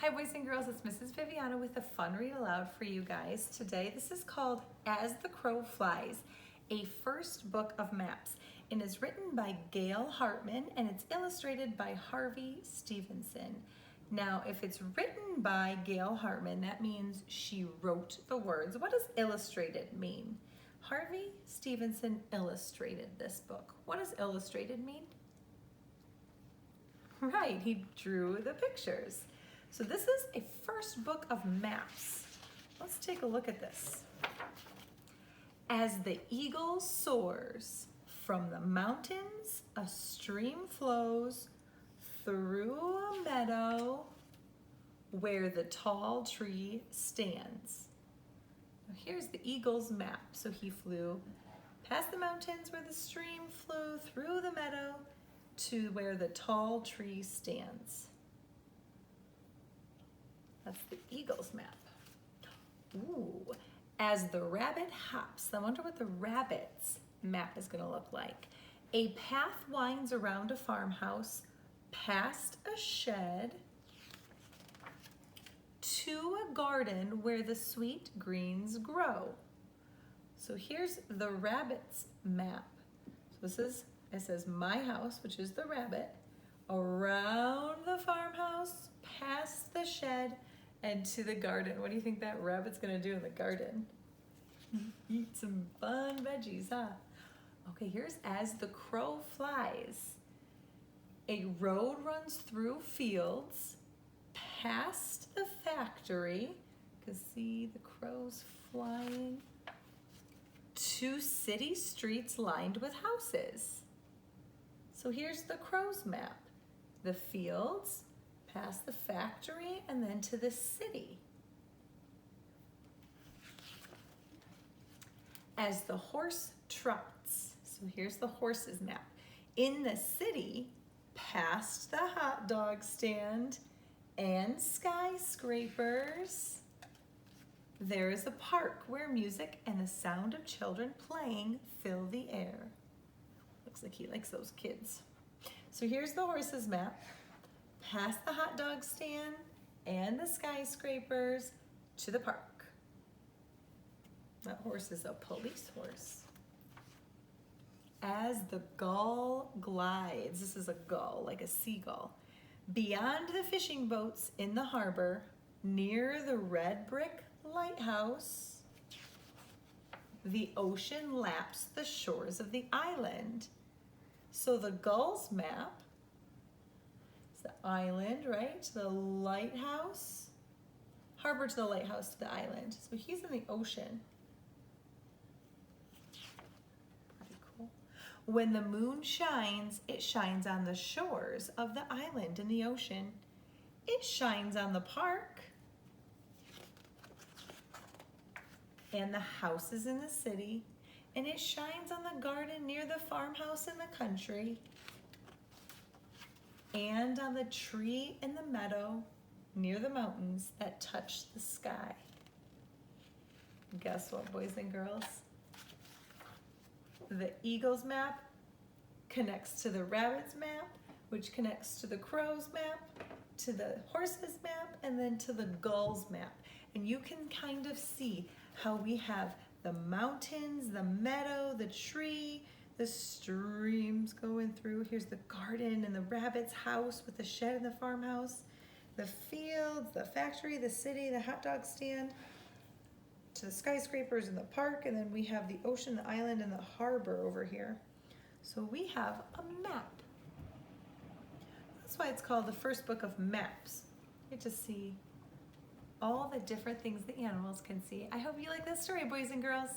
Hi boys and girls, it's Mrs. Viviana with a fun read aloud for you guys today. This is called As the Crow Flies, a first book of maps, and is written by Gail Hartman and it's illustrated by Harvey Stevenson. Now, if it's written by Gail Hartman, that means she wrote the words. What does illustrated mean? Harvey Stevenson illustrated this book. What does illustrated mean? Right, he drew the pictures. So this is a first book of maps. Let's take a look at this. As the eagle soars from the mountains, a stream flows through a meadow where the tall tree stands. Now here's the eagle's map. So he flew past the mountains where the stream flew through the meadow to where the tall tree stands. That's the eagle's map. Ooh, as the rabbit hops, I wonder what the rabbit's map is gonna look like. A path winds around a farmhouse, past a shed, to a garden where the sweet greens grow. So here's the rabbit's map. So it says my house, which is the rabbit, around the farmhouse, past the shed, and to the garden. What do you think that rabbit's gonna do in the garden? Eat some fun veggies, huh? Okay, here's As the Crow Flies. A road runs through fields, past the factory, you can see the crows flying, to city streets lined with houses. So here's the crow's map. The fields, past the factory, and then to the city. As the horse trots, so here's the horse's map. In the city, past the hot dog stand and skyscrapers, there is a park where music and the sound of children playing fill the air. Looks like he likes those kids. So here's the horse's map. Past the hot dog stand and the skyscrapers to the park. That horse is a police horse. As the gull glides, this is a gull, like a seagull, beyond the fishing boats in the harbor, near the red brick lighthouse, the ocean laps the shores of the island. So the gull's map, the island, right, to the lighthouse, harbor to the lighthouse to the island. So he's in the ocean. Pretty cool. When the moon shines, it shines on the shores of the island in the ocean. It shines on the park and the houses in the city, and it shines on the garden near the farmhouse in the country, and on the tree in the meadow near the mountains that touch the sky. Guess what, boys and girls? The eagle's map connects to the rabbit's map, which connects to the crow's map, to the horse's map, and then to the gull's map. And you can kind of see how we have the mountains, the meadow, the tree, the streams going through. Here's the garden and the rabbit's house with the shed and the farmhouse, the fields, the factory, the city, the hot dog stand, to the skyscrapers and the park, and then we have the ocean, the island, and the harbor over here. So we have a map. That's why it's called the first book of maps. You get to see all the different things the animals can see. I hope you like this story, boys and girls.